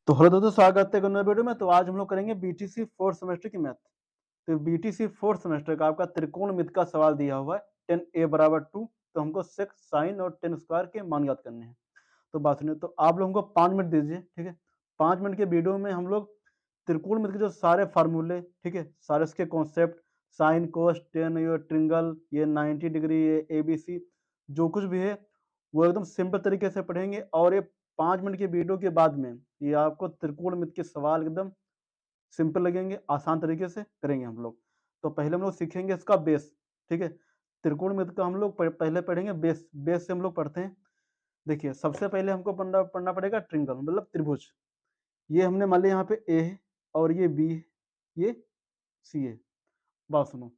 तो हेलो दोस्तों, स्वागत है एक नए वीडियो में। तो आज हम लोग करेंगे बीटीसी फोर्थ सेमेस्टर की मैथ। तो बीटीसी फोर्थ सेमेस्टर का आपका त्रिकोणमिति का सवाल दिया हुआ है 10a बराबर 2। तो हमको सेक साइन और टेन स्क्वायर के मान ज्ञात करने हैं। तो बात सुनिए, तो आप लोगों को 5 मिनट दीजिए, ठीक है। 5 मिनट के वीडियो में हम लोग त्रिकोणमिति के जो सारे फार्मूले, ठीक है, सारे इसके कॉन्सेप्ट, साइन कोस टेन, ये ट्रिंगल, ये 90 डिग्री, ये एबीसी, जो कुछ भी है वो एकदम सिंपल तरीके से पढ़ेंगे। और ये 5 मिनट के वीडियो के बाद में ये आपको त्रिकोणमिति के सवाल एकदम सिंपल लगेंगे, आसान तरीके से करेंगे हम लोग। तो पहले हम लोग सीखेंगे इसका बेस, ठीक है। त्रिकोणमिति का हम लोग पहले पढ़ेंगे बेस। बेस से हम लोग पढ़ते हैं। देखिए, सबसे पहले हमको पढ़ना पढ़ना पड़ेगा ट्रिंगल, मतलब त्रिभुज। ये हमने मान लिया यहाँ पे ए है और ये बी है, ये सी है। बात सुनो,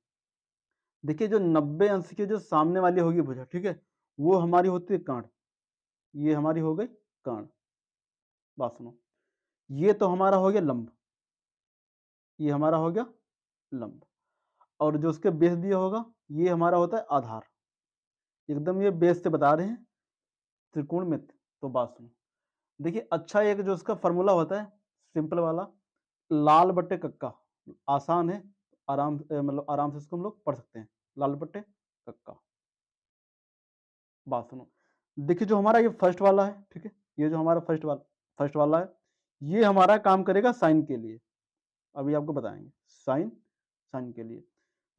देखिए जो 90 अंश की जो सामने वाली होगी भुजा, ठीक है, वो हमारी होती है कर्ण। ये हमारी हो गई कर्ण। बात सुनो, ये तो हमारा हो गया लंब, ये हमारा हो गया लंब। और जो उसके बेस दिया होगा ये हमारा होता है आधार। एकदम ये बेस से बता रहे हैं त्रिकोणमिति। तो बात सुनो, देखिए अच्छा, एक जो उसका फॉर्मूला होता है सिंपल वाला, लाल बट्टे कक्का। आसान है, मतलब आराम से इसको हम लोग पढ़ सकते हैं, लाल बट्टे कक्का। बात सुनो, देखिए जो हमारा ये फर्स्ट वाला है, ठीक है, ये जो हमारा फर्स्ट वाला है, ये हमारा काम करेगा साइन के लिए। अभी आपको बताएंगे साइन, साइन के लिए।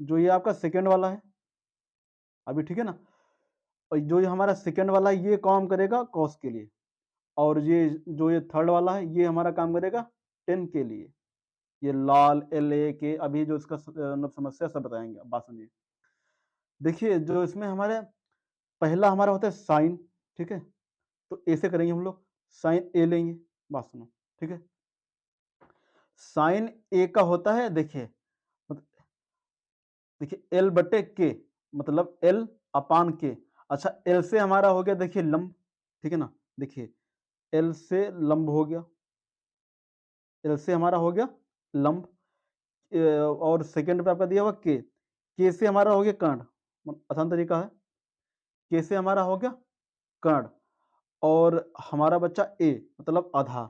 जो ये आपका सेकेंड वाला है, अभी ठीक है ना, और जो ये हमारा सेकेंड वाला है ये काम करेगा कॉस के लिए। और ये जो ये थर्ड वाला है ये हमारा काम करेगा टेन के लिए। ये लाल एल ए के, अभी जो इसका मतलब समस्या सब बताएंगे। अब बात सुनिए, देखिए जो इसमें हमारे पहला हमारा होता है साइन, ठीक है। तो ऐसे करेंगे हम लोग, साइन ए लेंगे। बात सुनो, ठीक है, साइन ए का होता है, देखिए देखिए एल बटे के, मतलब एल अपान के। अच्छा, एल से हमारा हो गया देखिए लंब, ठीक है ना। देखिए एल से लंब हो गया, एल से हमारा हो गया लंब। और सेकंड पे आपका दिया हुआ के से हमारा हो गया कर्ण। आसान तरीका है, के से हमारा हो गया कर्ण। और हमारा बच्चा ए, मतलब आधार।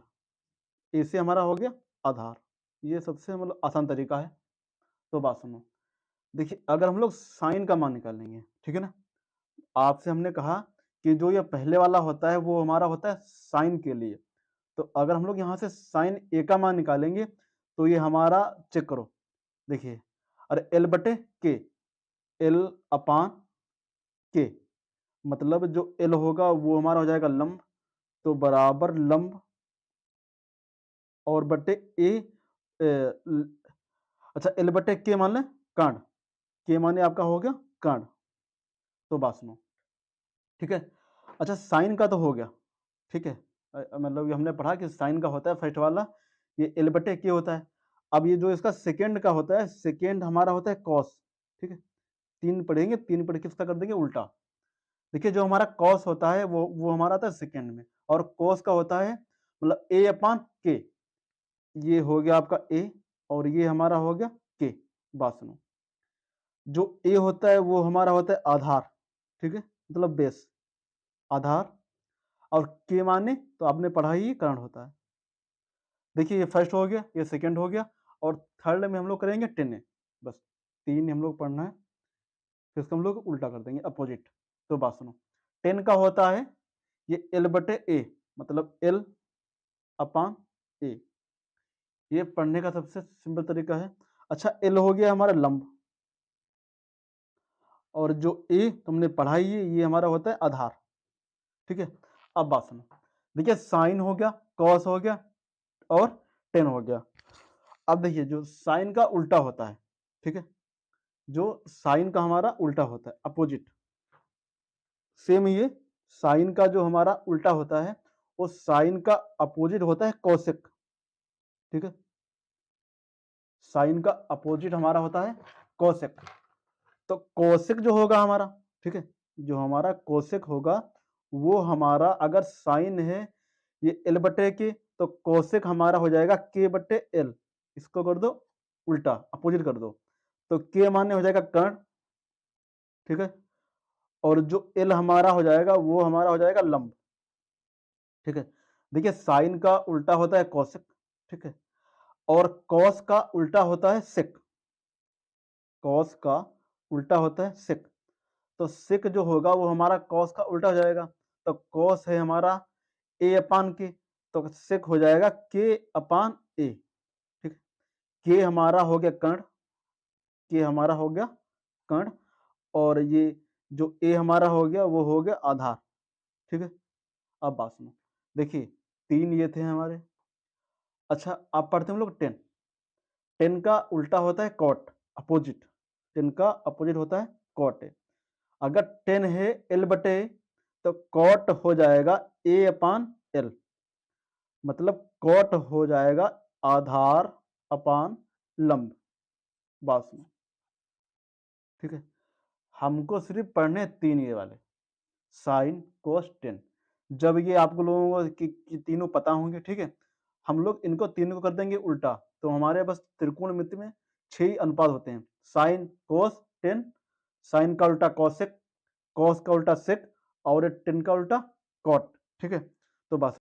ए से हमारा हो गया आधार। ये सबसे मतलब आसान तरीका है। तो बात सुनो, देखिए अगर हम लोग साइन का मान निकालेंगे, ठीक है ना, आपसे हमने कहा कि जो ये पहले वाला होता है वो हमारा होता है साइन के लिए। तो अगर हम लोग यहाँ से साइन ए का मान निकालेंगे तो ये हमारा, चेक करो, देखिए, अरे एल बटे के, एल अपान के, मतलब जो एल होगा वो हमारा हो जाएगा लंब, तो बराबर लंब और बटे ए। अच्छा, एल बटे के मान लें कर्ण, के माने आपका हो गया कर्ण। तो बात सुनो, ठीक है। अच्छा, साइन का तो हो गया, ठीक है। मतलब ये हमने पढ़ा कि साइन का होता है फर्स्ट वाला, ये एल बटे के होता है। अब ये जो इसका सेकेंड का होता है, सेकेंड हमारा होता है कॉस, ठीक है। तीन पढ़ेंगे, तीन पढ़ के इसका कर देंगे उल्टा। देखिए जो हमारा कॉस होता है वो हमारा आता है सेकेंड में, और कॉस का होता है मतलब ए अपान के। ये हो गया आपका ए और ये हमारा हो गया के। बात सुनो, जो ए होता है वो हमारा होता है आधार, ठीक है, मतलब बेस, आधार। और के माने तो आपने पढ़ा ही कर्ण होता है। देखिए ये फर्स्ट हो गया, ये सेकंड हो गया, और थर्ड में हम लोग करेंगे टेन ए। बस तीन हम लोग पढ़ना है, फिर इसको हम लोग उल्टा कर देंगे, अपोजिट। तो बात सुनो, टेन का होता है ये एल बटे ए, मतलब एल अपान ए। ये पढ़ने का सबसे सिंपल तरीका है। अच्छा, एल हो गया हमारा लंब, और जो ए तुमने पढ़ाई है ये हमारा होता है आधार, ठीक है। अब बात सुनो, देखिए साइन हो गया, कॉस हो गया और टेन हो गया। अब देखिए जो साइन का उल्टा होता है, ठीक है, जो साइन का हमारा उल्टा होता है अपोजिट, सेम ये साइन का जो हमारा उल्टा होता है वो साइन का अपोजिट होता है कोसेक, ठीक है। साइन का अपोजिट हमारा होता है कोसेक। तो कोसेक जो होगा हमारा, ठीक है, जो हमारा कोसेक होगा वो हमारा, अगर साइन है ये एल बटे के, तो कोसेक हमारा हो जाएगा के बटे एल। इसको कर दो उल्टा, अपोजिट कर दो, तो के माने हो जाएगा कर्ण, ठीक है। और जो एल हमारा हो जाएगा वो हमारा हो जाएगा लंब, ठीक है। देखिए साइन का उल्टा होता है कोसेक, ठीक है, और कॉस का उल्टा होता है सेक। कॉस का उल्टा होता है सेक। तो सेक जो होगा वो हमारा कॉस का उल्टा हो जाएगा। तो कॉस है हमारा ए अपान के, तो सेक हो जाएगा के अपान ए, ठीक है। के हमारा हो गया कर्ण, के हमारा हो गया कर्ण, और ये जो ए हमारा हो गया वो हो गया आधार, ठीक है। अब बात सुनो, देखिए 3 ये थे हमारे। अच्छा आप पढ़ते हैं हम लोग 10। 10 का उल्टा होता है कॉट, अपोजिट। 10 का अपोजिट होता है कॉट है। अगर 10 है एल बटे ए, तो कॉट हो जाएगा ए अपान एल, मतलब कॉट हो जाएगा आधार अपान लंब। बात सुनो, ठीक है। हमको सिर्फ पढ़ने 3 ये वाले, साइन कोस टेन। जब ये आप लोगों को कि तीनों पता होंगे, ठीक है, हम लोग इनको तीनों को कर देंगे उल्टा, तो हमारे बस त्रिकोणमिति में 6 ही अनुपात होते हैं, साइन कोस टेन, साइन का उल्टा कॉसेक, कॉस का उल्टा सेक, और टेन का उल्टा कॉट, ठीक है। तो बस,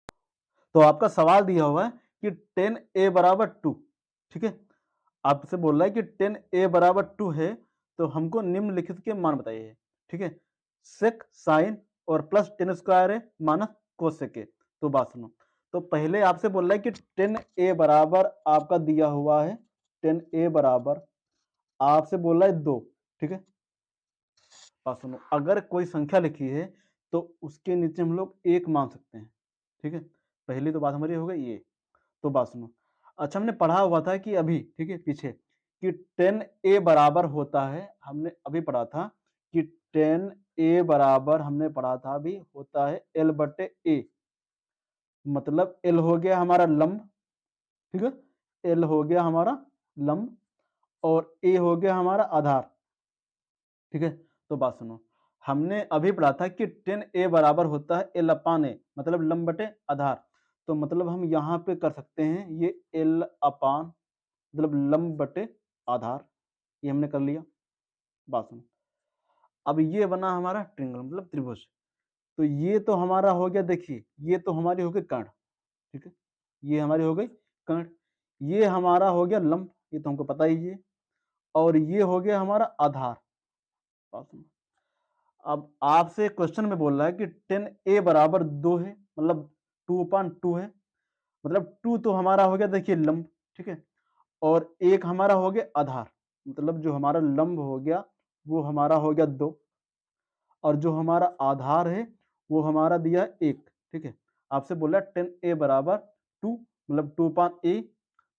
तो आपका सवाल दिया हुआ है कि 10a बराबर 2, ठीक है। आपसे बोल रहा है कि 10a बराबर 2 है, तो हमको निम्नलिखित के मान बताइए, ठीक है। सेक साइन और प्लस 10 स्क्वायर है माइनस कोसेक है। तो बात सुनो, तो पहले आपसे बोल रहा है कि 10a बराबर आपका दिया हुआ है, 10a बराबर आपसे बोल रहा है 2, ठीक है। बात सुनो, अगर कोई संख्या लिखी है तो उसके नीचे हम लोग 1 मान सकते हैं, ठीक है। पहली तो बात हमारी हो गई ये। तो बात सुनो, अच्छा हमने पढ़ा हुआ था कि अभी, ठीक है, पीछे कि 10a बराबर होता है, हमने अभी पढ़ा था कि 10a बराबर हमने पढ़ा था अभी होता है l बटे a, मतलब l हो गया हमारा लंब, ठीक है, l हो गया हमारा लंब और a हो गया हमारा आधार, ठीक है। तो बात सुनो, हमने अभी पढ़ा था कि 10a बराबर होता है l अपान a, मतलब लंब बटे आधार। तो मतलब हम यहाँ पे कर सकते हैं ये l अपान, मतलब लंब बटे आधार, ये हमने कर लिया। बात सुनो, अब ये बना हमारा ट्रिंगल, मतलब त्रिभुज। तो ये तो हमारा हो गया, देखिए ये तो हमारी हो गई कर्ण, ठीक है, ये हमारी हो गई कर्ण। ये हमारा हो गया लंब, ये तो हमको पता ही है, और ये हो गया हमारा आधार। बात सुनो, अब आपसे क्वेश्चन में बोल रहा है कि 10a बराबर 2 है, मतलब 2/2 है, मतलब 2 तो हमारा हो गया देखिए लंब, ठीक है, और एक हमारा हो गया आधार, मतलब जो हमारा लंब हो गया वो हमारा हो गया 2, और जो हमारा आधार है वो हमारा दिया है 1, ठीक है। आपसे बोला 10a बराबर 2, मतलब 2/a,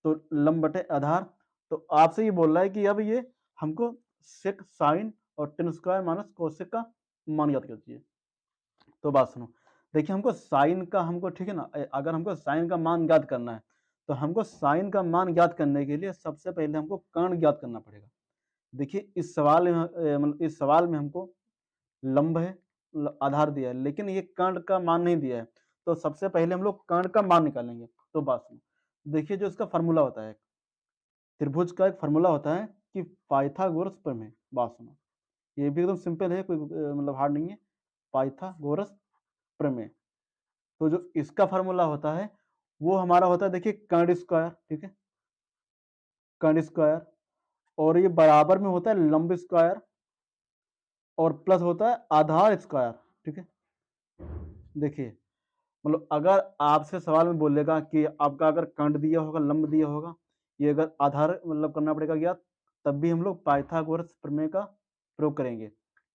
तो लंब बटे आधार। तो आपसे ये बोल रहा है कि अब ये हमको सेक साइन और 10 स्क्वायर माइनस कोसेक का मान याद कर दीजिए। तो बात सुनो, देखिए हमको साइन का, हमको ठीक है ना, अगर हमको साइन का मान ज्ञात करना है, तो हमको साइन का मान ज्ञात करने के लिए सबसे पहले हमको कर्ण ज्ञात करना पड़ेगा। देखिए इस सवाल में मतलब इस सवाल में हमको लंब है, आधार दिया है, लेकिन ये कर्ण का मान नहीं दिया है। तो सबसे पहले हम लोग कर्ण का मान निकालेंगे। तो बात सुनो, देखिए जो इसका फार्मूला होता है, त्रिभुज का एक फार्मूला होता है कि पाइथागोरस प्रमेय। बात सुनो, ये भी एकदम सिंपल है, कोई मतलब हार्ड नहीं है, पाइथागोरस प्रमेय। तो जो इसका फार्मूला होता है वो हमारा होता है, देखिए कर्ण स्क्वायर, ठीक है, कर्ण स्क्वायर, और ये बराबर में होता है लंब स्क्वायर, और प्लस होता है आधार स्क्वायर, ठीक है। देखिए मतलब अगर आपसे सवाल में बोलेगा कि आपका अगर कर्ण दिया होगा, लंब दिया होगा, ये अगर आधार मतलब करना पड़ेगा ज्ञात, तब भी हम लोग पाइथागोरस प्रमेय का प्रयोग करेंगे।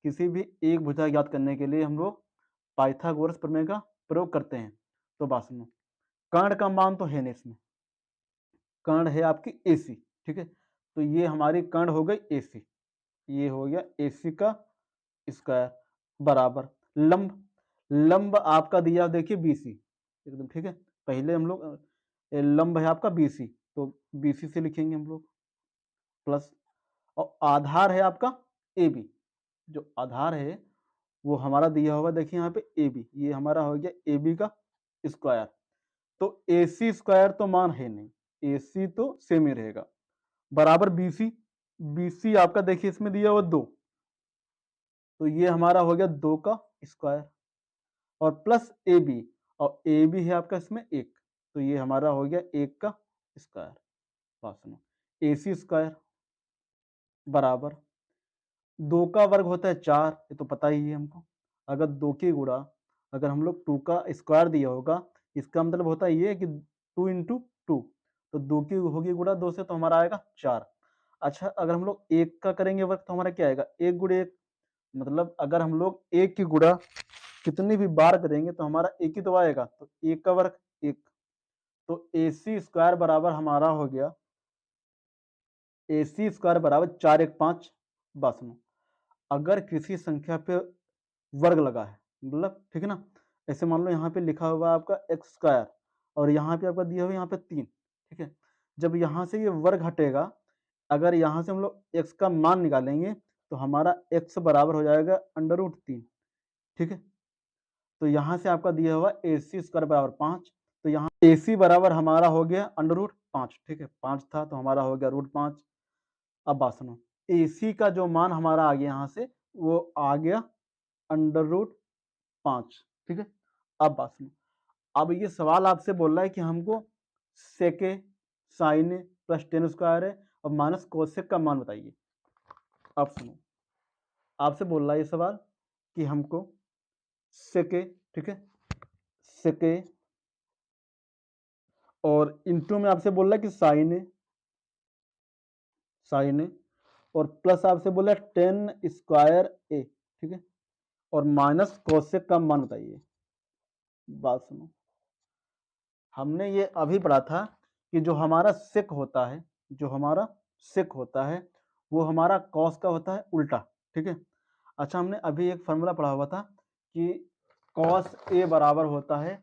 किसी भी एक भुजा ज्ञात करने के लिए हम लोग पाइथागोरस प्रमेय का प्रयोग करते हैं। तो बात सुनो, कर्ण का मान तो है नहीं इसमें, कर्ण है आपकी AC, ठीक है। तो ये हमारी कर्ण हो गई AC, ये हो गया AC का स्क्वायर बराबर लंब, लंब आपका दिया देखिए BC, एकदम ठीक है। पहले हम लोग लंब है आपका BC, तो BC से लिखेंगे हम लोग, प्लस, और आधार है आपका AB, जो आधार है वो हमारा दिया होगा देखिए यहाँ पे AB, ये हमारा हो गया AB का स्क्वायर। तो AC स्क्वायर तो मान है नहीं, AC तो सेम ही रहेगा, बराबर BC, BC आपका देखिए इसमें दिया हुआ 2, तो ये हमारा हो गया 2 का स्क्वायर, और प्लस AB, और ए भी है आपका इसमें 1, तो ये हमारा हो गया 1 का स्क्वायर। बात सुनो, AC स्क्वायर बराबर 2 का वर्ग होता है 4, ये तो पता ही है हमको। अगर 2 की गुणा अगर हम लोग 2 का स्क्वायर दिया होगा, इसका मतलब होता है ये कि 2 इंटू 2, तो 2 की होगी गुणा 2 से, तो हमारा आएगा 4। अच्छा, अगर हम लोग 1 का करेंगे वर्ग तो हमारा क्या आएगा, 1 गुणे 1, मतलब अगर हम लोग 1 की गुणा कितनी भी बार करेंगे तो हमारा 1 ही तो आएगा, तो 1 का वर्ग 1, तो AC स्क्वायर बराबर हमारा हो गया, AC स्क्वायर बराबर 4 1 5। बात सुनो, अगर किसी संख्या पे वर्ग लगा है, मतलब ठीक है ना, ऐसे मान लो यहाँ पे लिखा हुआ है आपका एक्स स्क्वायर और यहाँ पे आपका दिया हुआ है यहाँ पे 3, ठीक है। जब यहाँ से ये वर्ग हटेगा, अगर यहाँ से हम लोग एक्स का मान निकालेंगे तो हमारा एक्स बराबर हो जाएगा √3, ठीक है। तो यहाँ से आपका दिया हुआ AC स्क्वायर बराबर 5, तो यहाँ AC बराबर हमारा हो गया √5, ठीक है। 5 था तो हमारा हो गया √5। अब बात सुनो, AC का जो मान हमारा आ गया यहाँ से, वो आ गया √5, ठीक है। अब बात सुनो, अब ये सवाल आपसे बोल रहा है कि हमको सेक ए, साइन ए प्लस टेन स्क्वायर है और माइनस कोसेक का मान बताइए। अब सुनो, आपसे बोल रहा है ये सवाल कि हमको सेक ए, ठीक है, सेक ए और इंटू में आपसे बोल रहा है कि साइन ए, साइन ए और प्लस आपसे बोला 10 स्क्वायर ए, ठीक है, और माइनस कोसेक का मान बताइए। बात सुनो, हमने ये अभी पढ़ा था कि जो हमारा सेक होता है, जो हमारा सेक होता है वो हमारा कॉस का होता है उल्टा, ठीक है। अच्छा, हमने अभी एक फार्मूला पढ़ा हुआ था कि कॉस ए बराबर होता है,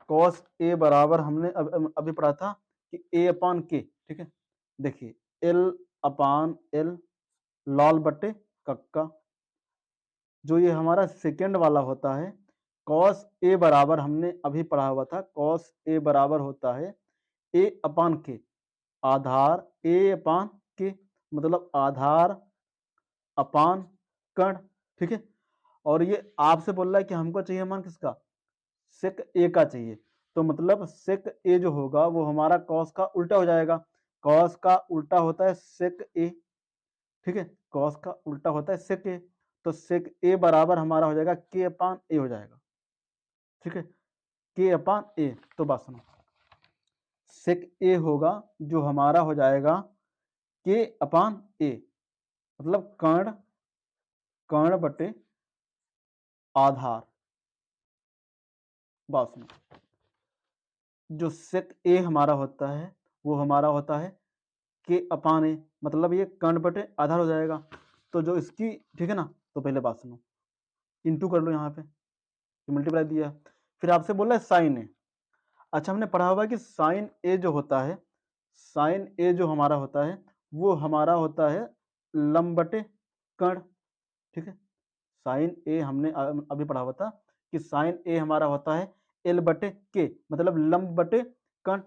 कॉस ए बराबर हमने अभी पढ़ा था कि ए अपान के, ठीक है। देखिए, एल अपान एल लॉल बटे कक्का, जो ये हमारा सेकेंड वाला होता है कॉस ए बराबर हमने अभी पढ़ा हुआ था, कॉस ए बराबर होता है ए अपान के, आधार ए अपान के, मतलब आधार अपान कर्ण, ठीक है। और ये आपसे बोल रहा है कि हमको चाहिए मान किसका, सेक ए का चाहिए, तो मतलब सेक ए जो होगा वो हमारा कॉस का उल्टा हो जाएगा। कॉस का उल्टा होता है सेक ए, ठीक है, कॉस का उल्टा होता है सेक ए, तो सेक ए बराबर हमारा हो जाएगा के अपान ए हो जाएगा, ठीक है, के अपान ए। तो बात सुनो, सेक ए होगा जो हमारा हो जाएगा के अपान ए, मतलब कर्ण, कर्ण बटे आधार। बात सुनो, जो सेक ए हमारा होता है वो हमारा होता है के अपान ए, मतलब ये कर्ण बटे आधार हो जाएगा। तो जो इसकी, ठीक है ना, तो पहले बात सुनो, इंटू कर लो यहाँ पे, मल्टीप्लाई दिया, फिर आपसे बोला है साइन ए। अच्छा, हमने पढ़ा हुआ है कि साइन ए जो होता है, साइन ए जो हमारा होता है वो हमारा होता है लंब बटे कर्ण, ठीक है। साइन ए हमने अभी पढ़ा हुआ था कि साइन ए हमारा होता है एल बटे के, मतलब लंब बटे कर्ण,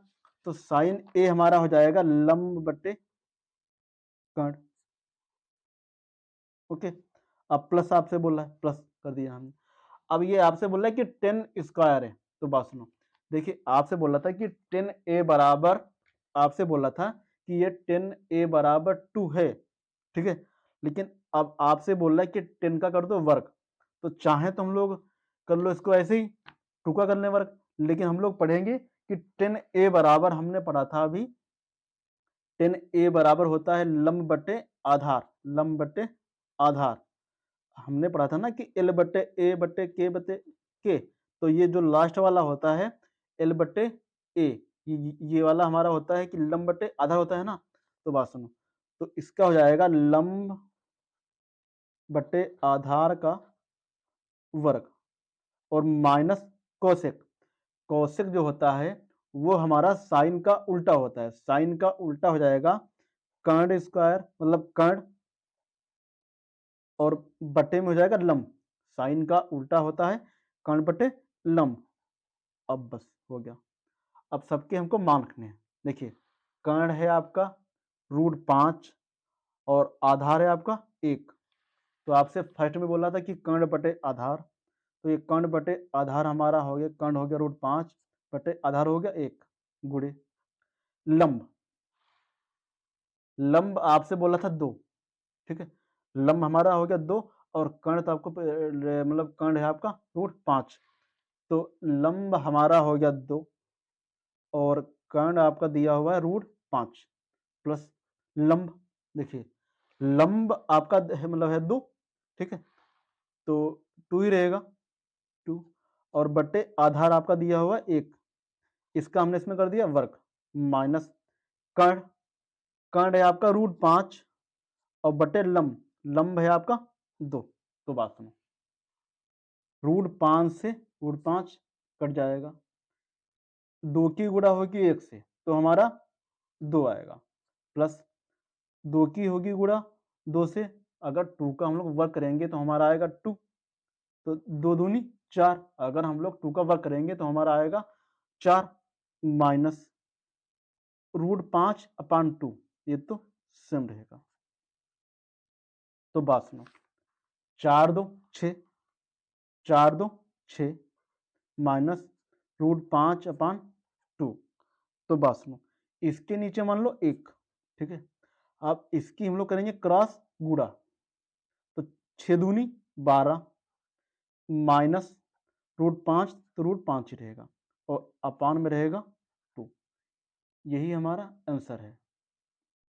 तो साइन ए हमारा हो जाएगा लंब बटे कर्ण, ओके। अब प्लस आपसे बोल रहा है, प्लस कर दिया हमने। अब ये आपसे बोल रहा है कि 10 स्क्वायर है, तो बात सुनो, देखिए आपसे बोल रहा था कि 10a बराबर, आपसे बोला था कि ये 10a बराबर 2 है, ठीक है। लेकिन अब आपसे बोल रहा है कि 10 का कर दो वर्ग, तो चाहे तो हम लोग कर लो इसको ऐसे ही 2 का कर लें वर्ग, लेकिन हम लोग पढ़ेंगे कि 10a बराबर हमने पढ़ा था अभी, 10a बराबर होता है लंब बटे आधार, लंब बटे आधार। हमने पढ़ा था ना कि एल बटे ए बटे के, तो ये जो लास्ट वाला होता है एल बटे ए, ये वाला हमारा होता है कि लंब बटे आधार होता है ना। तो बात सुनो, तो इसका हो जाएगा लंब बटे आधार का वर्ग और माइनस कोसेक, कोसेक जो होता है वो हमारा साइन का उल्टा होता है, साइन का उल्टा हो जाएगा कर्ण स्क्वायर, मतलब कर्ण, और बटे में हो जाएगा लंब, साइन का उल्टा होता है कर्ण बटे लंब। अब बस हो गया। अब सबके हमको मान रखने हैं। देखिए, कर्ण है आपका √5 और आधार है आपका 1, तो आपसे फर्स्ट में बोला था कि कर्ण बटे आधार, तो ये कर्ण बटे आधार हमारा हो गया, कर्ण हो गया √5 बटे आधार हो गया 1 गुणे लंब। लंब आपसे बोला था 2, ठीक है। लंब हमारा हो गया 2 और कर्ण तो आपको मतलब कर्ण है आपका √5, तो लंब हमारा हो गया 2 और कर्ण आपका दिया हुआ है √5 प्लस लंब। देखिए लंब आपका मतलब है 2, ठीक है, तो 2 ही रहेगा 2 और बटे आधार आपका दिया हुआ है 1, इसका हमने इसमें कर दिया वर्ग माइनस कर्ण, कर्ण है आपका √5 और बटे लंब, लंब है आपका 2। तो बात सुनो, √5 से √5 कट जाएगा, 2 की गुणा होगी 1 से तो हमारा 2 आएगा, प्लस 2 की होगी गुणा 2 से, अगर 2 का हम लोग वर्ग करेंगे तो हमारा आएगा 2, तो 2 दूनी 4, अगर हम लोग 2 का वर्ग करेंगे तो हमारा आएगा 4 माइनस √5/2, ये तो सेम रहेगा। तो बात सुनो, 4 2 6, 4 2 6 माइनस √5/2। तो बात सुनो, इसके नीचे मान लो 1, ठीक है। अब इसकी हम लोग करेंगे क्रॉस गुणा, तो 6 दूनी 12 माइनस √5, तो √5 ही रहेगा और अपान में रहेगा 2। यही हमारा आंसर है।